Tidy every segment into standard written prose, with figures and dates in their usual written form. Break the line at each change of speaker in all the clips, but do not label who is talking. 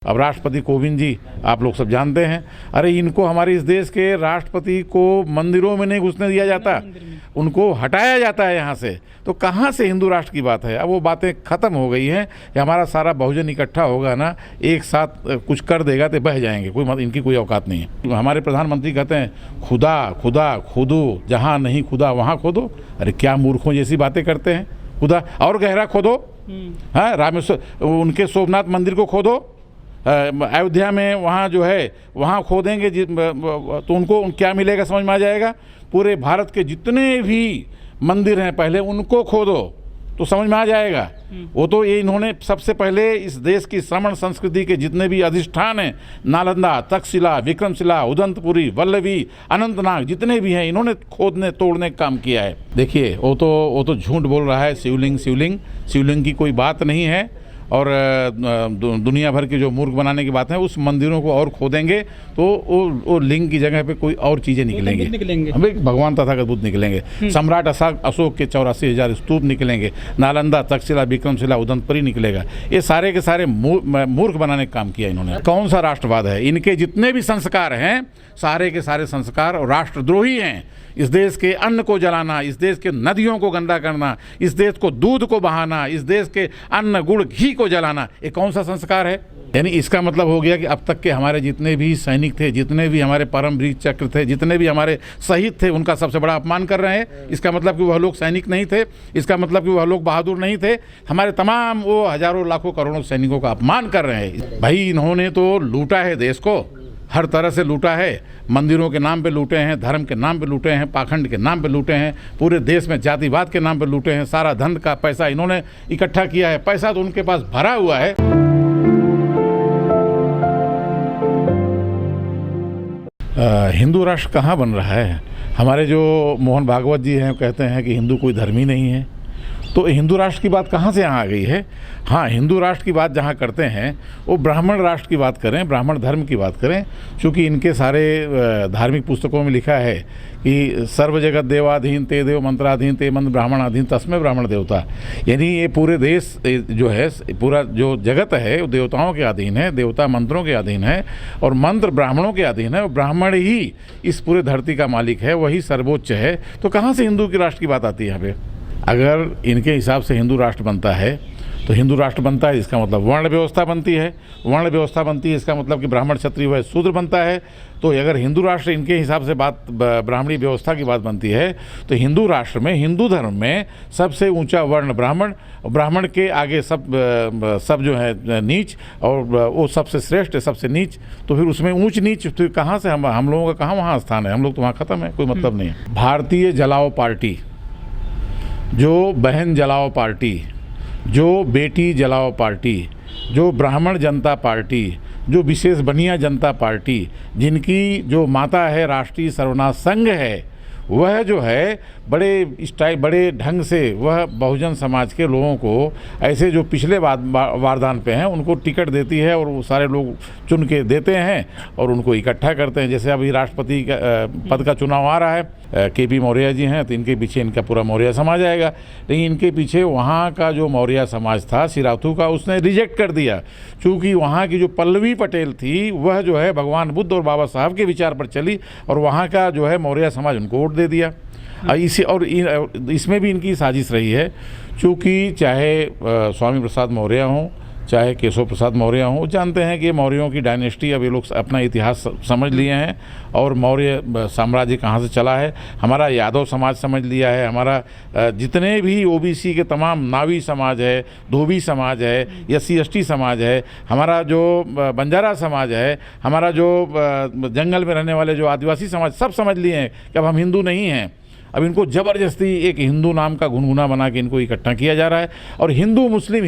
अब राष्ट्रपति कोविंद जी आप लोग सब जानते हैं, अरे इनको हमारे इस देश के राष्ट्रपति को मंदिरों में नहीं घुसने दिया जाता, उनको हटाया जाता है यहाँ से। तो कहाँ से हिंदू राष्ट्र की बात है? अब वो बातें ख़त्म हो गई हैं कि हमारा सारा बहुजन इकट्ठा होगा ना, एक साथ कुछ कर देगा तो बह जाएंगे, इनकी कोई औकात नहीं है। हमारे प्रधानमंत्री कहते हैं खुदा खुदा खोदो, जहाँ नहीं खुदा वहाँ खोदो। अरे क्या मूर्खों जैसी बातें करते हैं। खुदा और गहरा खोदो, हाँ रामेश्वर उनके सोमनाथ मंदिर को खोदो, अयोध्या में वहाँ जो है वहाँ खोदेंगे तो उनको क्या मिलेगा समझ में आ जाएगा। पूरे भारत के जितने भी मंदिर हैं पहले उनको खोदो तो समझ में आ जाएगा। वो तो ये इन्होंने सबसे पहले इस देश की श्रमण संस्कृति के जितने भी अधिष्ठान हैं, नालंदा, तक्षशिला, विक्रमशिला, उदंतपुरी, वल्लभी, अनंतनाग जितने भी हैं, इन्होंने खोदने तोड़ने का काम किया है। देखिए वो तो झूठ बोल रहा है। शिवलिंग की कोई बात नहीं है। और दुनिया भर की जो मूर्ख बनाने की बात है, उस मंदिरों को और खोदेंगे तो वो लिंग की जगह पे कोई और चीज़ें निकलेंगे। भगवान तथागत बुद्ध निकलेंगे, सम्राट अशोक के 84,000 स्तूप निकलेंगे, नालंदा, तक्षशिला, विक्रमशिला, उदंतपुरी निकलेगा। ये सारे के सारे मूर्ख बनाने का काम किया इन्होंने। कौन सा राष्ट्रवाद है? इनके जितने भी संस्कार हैं सारे के सारे संस्कार और राष्ट्रद्रोही हैं। इस देश के अन्न को जलाना, इस देश के नदियों को गंदा करना, इस देश को दूध को बहाना, इस देश के अन्न गुड़ घी को जलाना, ये कौन सा संस्कार है? यानी इसका मतलब हो गया कि अब तक के हमारे जितने भी सैनिक थे, जितने भी हमारे परमवीर चक्र थे, जितने भी हमारे शहीद थे, उनका सबसे बड़ा अपमान कर रहे हैं। इसका मतलब कि वह लोग सैनिक नहीं थे, इसका मतलब कि वह लोग बहादुर नहीं थे। हमारे तमाम वो हजारों लाखों करोड़ों सैनिकों का अपमान कर रहे हैं। भाई इन्होंने तो लूटा है देश को, हर तरह से लूटा है। मंदिरों के नाम पे लूटे हैं, धर्म के नाम पे लूटे हैं, पाखंड के नाम पे लूटे हैं, पूरे देश में जातिवाद के नाम पे लूटे हैं। सारा धन का पैसा इन्होंने इकट्ठा किया है। पैसा तो उनके पास भरा हुआ है। हिंदू राष्ट्र कहाँ बन रहा है? हमारे जो मोहन भागवत जी हैं कहते हैं कि हिंदू कोई धर्म ही नहीं है। तो हिंदू राष्ट्र की बात कहाँ से यहाँ आ गई है? हाँ, हिंदू राष्ट्र की बात जहाँ करते हैं वो ब्राह्मण राष्ट्र की बात करें, ब्राह्मण धर्म की बात करें। चूँकि इनके सारे धार्मिक पुस्तकों में लिखा है कि सर्व जगत देवाधीन ते देव मंत्राधीन ते मंत्र ब्राह्मणाधीन तस्मै ब्राह्मण देवता। यानी ये पूरे देश जो है, पूरा जो जगत है वो देवताओं के अधीन है, देवता मंत्रों के अधीन है और मंत्र ब्राह्मणों के अधीन है। और ब्राह्मण ही इस पूरे धरती का मालिक है, वही सर्वोच्च है। तो कहाँ से हिंदू की राष्ट्र की बात आती है यहाँ पे? अगर इनके हिसाब से हिंदू राष्ट्र बनता है तो हिंदू राष्ट्र बनता है, इसका मतलब वर्ण व्यवस्था बनती है। वर्ण व्यवस्था बनती है, इसका मतलब कि ब्राह्मण क्षत्रिय व शूद्र बनता है। तो अगर हिंदू राष्ट्र इनके हिसाब से बात ब्राह्मणी व्यवस्था की बात बनती है तो हिंदू राष्ट्र में, हिंदू धर्म में सबसे ऊंचा वर्ण ब्राह्मण, ब्राह्मण के आगे सब जो है नीच, और वो सबसे श्रेष्ठ है, सबसे नीच। तो फिर उसमें ऊंच नीच तो कहाँ से हम लोगों का कहाँ वहाँ स्थान है? हम लोग तो वहाँ ख़त्म है, कोई मतलब नहीं है। भारतीय जलाओ पार्टी, जो बहन जलाओ पार्टी, जो बेटी जलाओ पार्टी, जो ब्राह्मण जनता पार्टी, जो विशेष बनिया जनता पार्टी, जिनकी जो माता है राष्ट्रीय सर्वनाश संघ है, वह जो है बड़े ढंग से वह बहुजन समाज के लोगों को, ऐसे जो पिछले वारदान पे हैं, उनको टिकट देती है और वो सारे लोग चुन के देते हैं और उनको इकट्ठा करते हैं। जैसे अभी राष्ट्रपति पद का चुनाव आ रहा है, KP मौर्य जी हैं, तो इनके पीछे इनका पूरा मौर्य समाज आएगा। लेकिन इनके पीछे वहाँ का जो मौर्य समाज था सिराथू का, उसने रिजेक्ट कर दिया। चूँकि वहाँ की जो पल्लवी पटेल थी वह जो है भगवान बुद्ध और बाबा साहब के विचार पर चली और वहाँ का जो है मौर्य समाज उनको वोट दे दिया। इसमें भी इनकी साजिश रही है। चूँकि चाहे स्वामी प्रसाद मौर्य हों, चाहे केशव प्रसाद मौर्य हों, जानते हैं कि ये मौर्यों की डायनेस्टी, अब ये लोग अपना इतिहास समझ लिए हैं और मौर्य साम्राज्य कहाँ से चला है। हमारा यादव समाज समझ लिया है, हमारा जितने भी OBC के तमाम नावी समाज है, धोबी समाज है, SC ST समाज है, हमारा जो बंजारा समाज है, हमारा जो जंगल में रहने वाले जो आदिवासी समाज, सब समझ लिए हैं कि अब हम हिंदू नहीं हैं। अब इनको ज़बरदस्ती एक हिंदू नाम का गुनगुना बना के इनको इकट्ठा किया जा रहा है और हिंदू मुस्लिम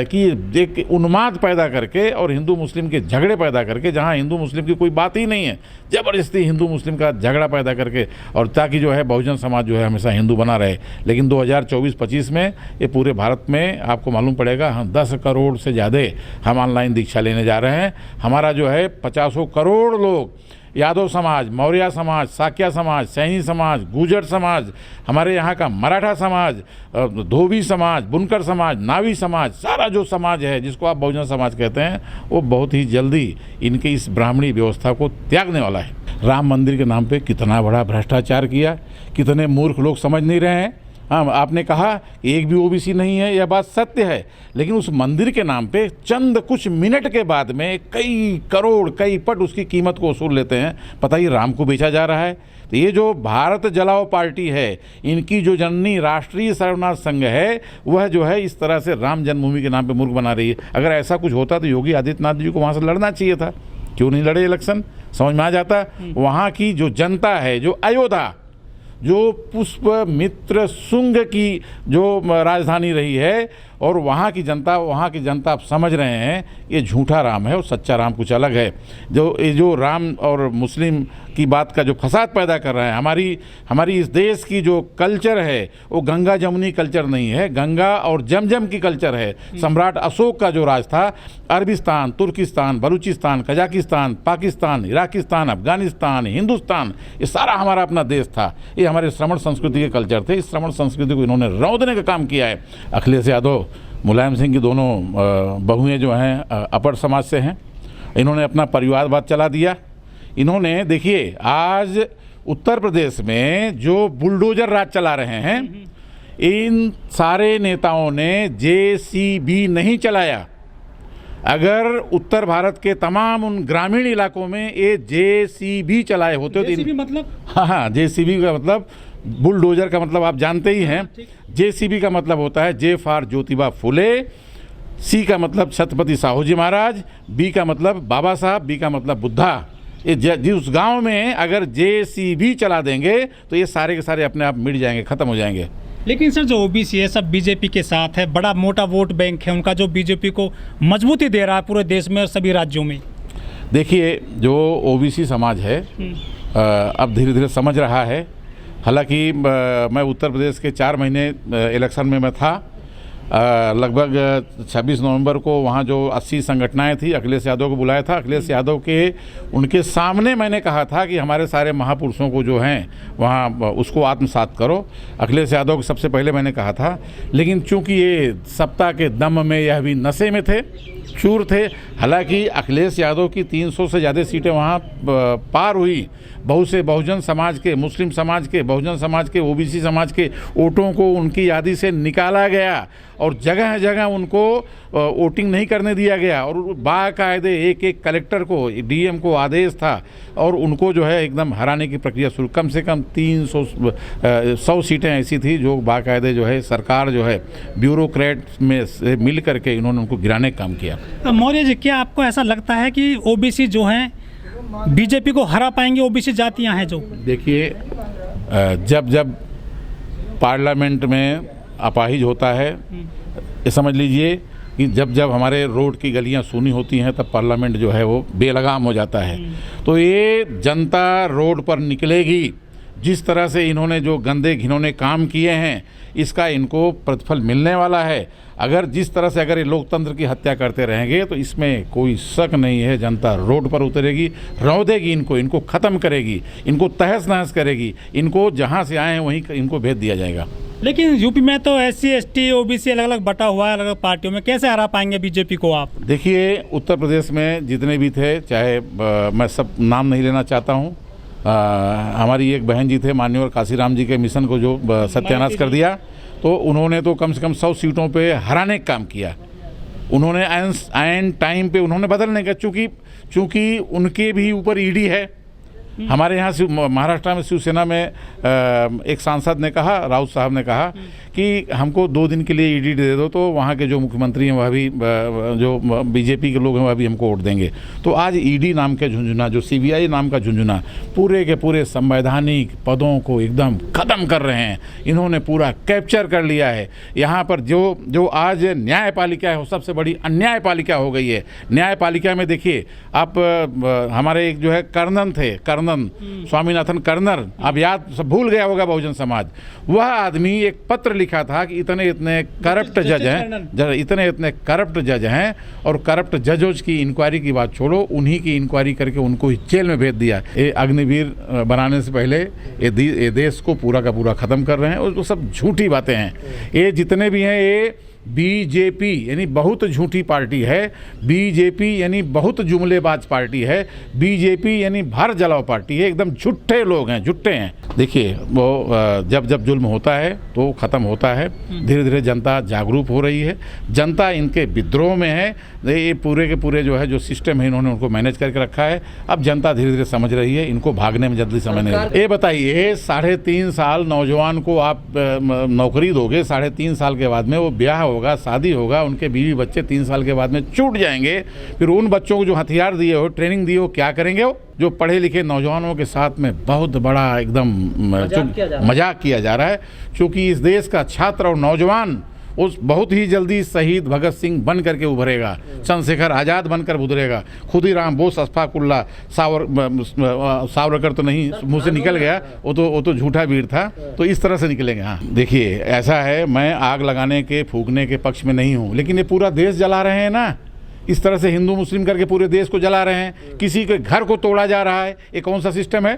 की एक उन्माद पैदा करके और हिंदू मुस्लिम के झगड़े पैदा करके, जहां हिंदू मुस्लिम की कोई बात ही नहीं है, ज़बरदस्ती हिंदू मुस्लिम का झगड़ा पैदा करके, और ताकि जो है बहुजन समाज जो है हमेशा हिंदू बना रहे। लेकिन 2024-25 में ये पूरे भारत में आपको मालूम पड़ेगा, हम 10 करोड़ से ज़्यादा हम ऑनलाइन दीक्षा लेने जा रहे हैं। हमारा जो है 50 करोड़ लोग यादव समाज, मौर्य समाज, साक्या समाज, सैनी समाज, गुर्जर समाज, हमारे यहाँ का मराठा समाज, धोबी समाज, बुनकर समाज, नावी समाज, सारा जो समाज है जिसको आप बहुजन समाज कहते हैं, वो बहुत ही जल्दी इनकी इस ब्राह्मणी व्यवस्था को त्यागने वाला है। राम मंदिर के नाम पे कितना बड़ा भ्रष्टाचार किया, कितने मूर्ख लोग समझ नहीं रहे हैं। हाँ, आपने कहा एक भी ओबीसी नहीं है, यह बात सत्य है, लेकिन उस मंदिर के नाम पे चंद कुछ मिनट के बाद में कई करोड़ कई पट उसकी कीमत को वसूल लेते हैं। पता ही राम को बेचा जा रहा है। तो ये जो भारत जलाओ पार्टी है, इनकी जो जननी राष्ट्रीय सर्वनाश संघ है, वह जो है इस तरह से राम जन्मभूमि के नाम पे मूर्ख बना रही है। अगर ऐसा कुछ होता तो योगी आदित्यनाथ जी को वहाँ से लड़ना चाहिए था, क्यों नहीं लड़े इलेक्शन? समझ में आ जाता। वहाँ की जो जनता है, जो अयोध्या, जो पुष्पमित्र शुंग की जो राजधानी रही है, और वहाँ की जनता आप समझ रहे हैं ये झूठा राम है और सच्चा राम कुछ अलग है। जो राम और मुस्लिम की बात का जो फसाद पैदा कर रहा है, हमारी इस देश की जो कल्चर है वो गंगा जमुनी कल्चर नहीं है, गंगा और जमजम की कल्चर है। सम्राट अशोक का जो राज था, अरबिस्तान, तुर्किस्तान, बलूचिस्तान, कजाकिस्तान, पाकिस्तान, इराकिस्तान, अफगानिस्तान, हिंदुस्तान, ये सारा हमारा अपना देश था। ये हमारे श्रमण संस्कृति के कल्चर थे। इस श्रमण संस्कृति को इन्होंने रौंदने का काम किया है। अखिलेश यादव, मुलायम सिंह की दोनों बहुएं जो हैं अपर समाज से हैं। इन्होंने अपना परिवारवाद चला दिया। इन्होंने देखिए आज उत्तर प्रदेश में जो बुलडोजर राज चला रहे हैं, इन सारे नेताओं ने जेसीबी नहीं चलाया। अगर उत्तर भारत के तमाम उन ग्रामीण इलाकों में ये जेसीबी चलाए होते तो
जेसीबी मतलब,
हाँ, जेसीबी का मतलब बुलडोजर का मतलब आप जानते ही हैं। जेसीबी का मतलब होता है जे फॉर ज्योतिबा फुले, सी का मतलब छत्रपति साहू जी महाराज, बी का मतलब बाबा साहब, बी का मतलब बुद्धा। ये उस गांव में अगर जेसीबी चला देंगे तो ये सारे के सारे अपने आप मिट जाएंगे, खत्म हो जाएंगे।
लेकिन सर जो ओबीसी है सब बीजेपी के साथ है, बड़ा मोटा वोट बैंक है उनका, जो बीजेपी को मजबूती दे रहा है पूरे देश में और सभी राज्यों में।
देखिए जो ओबीसी समाज है अब धीरे धीरे समझ रहा है। हालांकि मैं उत्तर प्रदेश के 4 महीने इलेक्शन में मैं था। लगभग 26 नवंबर को वहाँ जो 80 संगठनाएं थी, अखिलेश यादव को बुलाया था। अखिलेश यादव के उनके सामने मैंने कहा था कि हमारे सारे महापुरुषों को जो हैं वहाँ उसको आत्मसात करो। अखिलेश यादव को सबसे पहले मैंने कहा था, लेकिन चूंकि ये सत्ता के दम में यह भी नशे में थे, चूर थे। हालांकि अखिलेश यादव की 300 से ज़्यादा सीटें वहाँ पार हुई। बहुत से बहुजन समाज के, मुस्लिम समाज के, बहुजन समाज के, ओबीसी समाज के वोटों को उनकी यादी से निकाला गया और जगह जगह उनको वोटिंग नहीं करने दिया गया। और बाकायदे एक एक कलेक्टर को, डीएम को आदेश था और उनको जो है एकदम हराने की प्रक्रिया शुरू। कम से कम 100 सीटें ऐसी थी जो बाकायदे जो है सरकार जो है ब्यूरोक्रेट में से मिल करके इन्होंने उनको गिराने का काम किया।
मौर्य जी, क्या आपको ऐसा लगता है कि ओबीसी जो हैं बीजेपी को हरा पाएंगे? ओबीसी जातियां हैं जो, देखिए
जब पार्लियामेंट में अपाहिज होता है, ये समझ लीजिए कि जब हमारे रोड की गलियां सूनी होती हैं तब पार्लियामेंट जो है वो बेलगाम हो जाता है। तो ये जनता रोड पर निकलेगी। जिस तरह से इन्होंने जो गंदे घिनौने काम किए हैं, इसका इनको प्रतिफल मिलने वाला है। अगर जिस तरह से अगर ये लोकतंत्र की हत्या करते रहेंगे तो इसमें कोई शक नहीं है, जनता रोड पर उतरेगी, रौंदेगी इनको ख़त्म करेगी, इनको तहस नहस करेगी, इनको जहाँ से आए हैं वहीं इनको भेज दिया जाएगा।
लेकिन यूपी में तो SC ST OBC अलग अलग बटा हुआ है, अलग अलग पार्टियों में, कैसे हरा पाएंगे बीजेपी को आप?
देखिए उत्तर प्रदेश में जितने भी थे, चाहे मैं सब नाम नहीं लेना चाहता हूँ, हमारी एक बहन जी थे माननीय काशीराम जी के मिशन को जो सत्यानाश कर दिया, तो उन्होंने तो कम से कम 100 सीटों पे हराने का काम किया। उन्होंने एन टाइम पे उन्होंने बदलने का, चूँकि उनके भी ऊपर ईडी है। हमारे यहाँ महाराष्ट्र में शिवसेना में एक सांसद ने कहा, राउत साहब ने कहा कि हमको 2 दिन के लिए ईडी दे दो, तो वहाँ के जो मुख्यमंत्री हैं वह भी, जो बीजेपी के लोग हैं वह भी हमको वोट देंगे। तो आज ईडी नाम के झुंझुना, जो CBI नाम का झुंझुना, पूरे के पूरे संवैधानिक पदों को एकदम ख़त्म कर रहे हैं। इन्होंने पूरा कैप्चर कर लिया है। यहाँ पर जो आज न्यायपालिका है वो सबसे बड़ी अन्यायपालिका हो गई है। न्यायपालिका में देखिए आप, हमारे एक जो है कर्नन थे, कर्नन विवेकानंद, स्वामीनाथन कर्नल, अब याद सब भूल गया होगा बहुजन समाज। वह आदमी एक पत्र लिखा था कि इतने इतने करप्ट जज हैं, इतने इतने करप्ट जज हैं, और करप्ट जजों की इंक्वायरी की बात छोड़ो, उन्हीं की इंक्वायरी करके उनको जेल में भेज दिया। ये अग्निवीर बनाने से पहले ये देश को पूरा का पूरा ख़त्म कर रहे हैं, और वो सब झूठी बातें हैं। ये जितने भी हैं ये बीजेपी यानी बहुत झूठी पार्टी है, बीजेपी यानी बहुत जुमलेबाज पार्टी है, बीजेपी यानी भर जलाओ पार्टी है, एकदम झूठे लोग हैं, झूठे हैं। देखिए वो जब जब जुल्म होता है तो ख़त्म होता है, धीरे धीरे जनता जागरूक हो रही है, जनता इनके विद्रोह में है। ये पूरे के पूरे जो है जो सिस्टम है इन्होंने उनको मैनेज करके रखा है। अब जनता धीरे धीरे समझ रही है, इनको भागने में जल्दी समय नहीं लगेगा। ये बताइए 3.5 साल नौजवान को आप नौकरी दोगे, 3.5 साल के बाद में वो ब्याह होगा, शादी होगा, उनके बीवी बच्चे 3 साल के बाद में छूट जाएंगे। फिर उन बच्चों को जो हथियार दिए हो, ट्रेनिंग दी हो, क्या करेंगे? वो जो पढ़े लिखे नौजवानों के साथ में बहुत बड़ा एकदम मजाक किया जा रहा है, क्योंकि इस देश का छात्र और नौजवान उस बहुत ही जल्दी शहीद भगत सिंह बन करके उभरेगा, चंद्रशेखर आज़ाद बनकर उभरेगा, खुदीराम बोस, अशफाकुल्ला, सावरकर तो नहीं, मुँह से निकल गया, वो तो झूठा वीर था, तो इस तरह से निकलेंगे। हाँ देखिए ऐसा है, मैं आग लगाने के फूकने के पक्ष में नहीं हूँ, लेकिन ये पूरा देश जला रहे हैं ना, इस तरह से हिंदू मुस्लिम करके पूरे देश को जला रहे हैं, किसी के घर को तोड़ा जा रहा है। ये कौन सा सिस्टम है?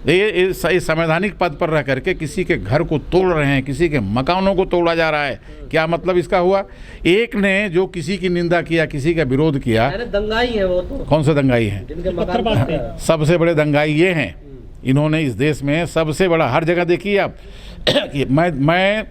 ये संवैधानिक पद पर रह करके किसी के घर को तोड़ रहे हैं, किसी के मकानों को तोड़ा जा रहा है। क्या मतलब इसका हुआ? एक ने जो किसी की निंदा किया, किसी का विरोध किया,
दंगाई है वो तो।
कौन सा दंगाई है? सबसे बड़े दंगाई ये हैं। इन्होंने इस देश में सबसे बड़ा, हर जगह देखिए आप मैं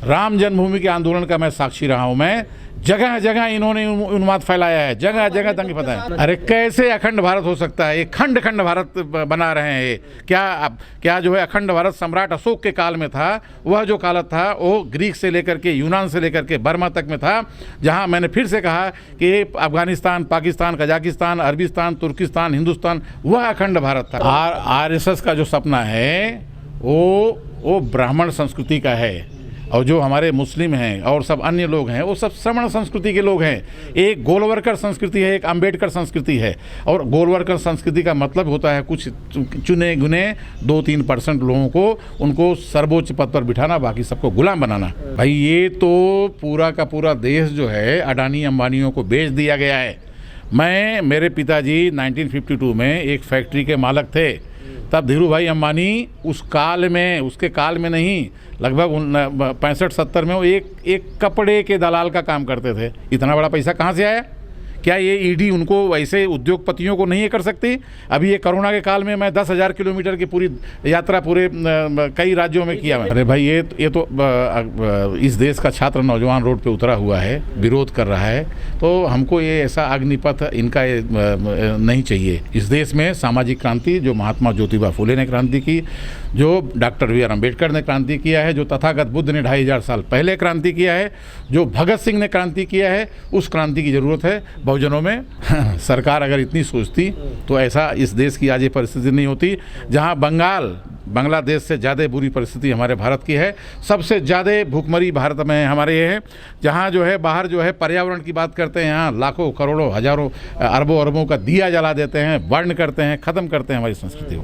राम जन्मभूमि के आंदोलन का मैं साक्षी रहा हूँ। मैं जगह जगह इन्होंने उन्माद फैलाया है, जगह जगह दंगे फैलाए हैं। अरे कैसे अखंड भारत हो सकता है? ये खंड खंड भारत बना रहे हैं। ये क्या जो है अखंड भारत सम्राट अशोक के काल में था, वह जो काल था वो ग्रीक से लेकर के यूनान से लेकर के बर्मा तक में था, जहाँ मैंने फिर से कहा कि अफगानिस्तान, पाकिस्तान, कजाकिस्तान, अरबिस्तान, तुर्किस्तान, हिंदुस्तान, वह अखंड भारत था। आरएसएस का जो सपना है वो ब्राह्मण संस्कृति का है, और जो हमारे मुस्लिम हैं और सब अन्य लोग हैं वो सब श्रमण संस्कृति के लोग हैं। एक गोलवर्कर संस्कृति है, एक अंबेडकर संस्कृति है। और गोलवर्कर संस्कृति का मतलब होता है कुछ चुने गुने 2-3% लोगों को, उनको सर्वोच्च पद पर बिठाना, बाकी सबको गुलाम बनाना। भाई ये तो पूरा का पूरा देश जो है अडानी अंबानियों को बेच दिया गया है। मेरे पिताजी 1952 में एक फैक्ट्री के मालिक थे, तब धीरू भाई अंबानी उसके काल में नहीं, लगभग 65-70 में वो एक कपड़े के दलाल का काम करते थे। इतना बड़ा पैसा कहाँ से आया? क्या ये ईडी उनको वैसे उद्योगपतियों को नहीं कर सकती? अभी ये कोरोना के काल में मैं 10,000 किलोमीटर की पूरी यात्रा पूरे कई राज्यों में किया मैं। अरे भाई ये तो इस देश का छात्र नौजवान रोड पे उतरा हुआ है, विरोध कर रहा है, तो हमको ये ऐसा अग्निपथ इनका नहीं चाहिए। इस देश में सामाजिक क्रांति जो महात्मा ज्योतिबा फुले ने क्रांति की, जो डॉक्टर बी आर अम्बेडकर ने क्रांति किया है, जो तथागत बुद्ध ने 2500 साल पहले क्रांति किया है, जो भगत सिंह ने क्रांति किया है, उस क्रांति की ज़रूरत है बहुजनों में। सरकार अगर इतनी सोचती तो ऐसा इस देश की आज ये परिस्थिति नहीं होती। जहां बांग्लादेश से ज़्यादा बुरी परिस्थिति हमारे भारत की है, सबसे ज़्यादा भूखमरी भारत में हमारे ये है। जहां जो है बाहर जो है पर्यावरण की बात करते हैं, यहाँ लाखों करोड़ों हजारों अरबों का दिया जला देते हैं, बर्न करते हैं, ख़त्म करते हैं हमारी संस्कृति को।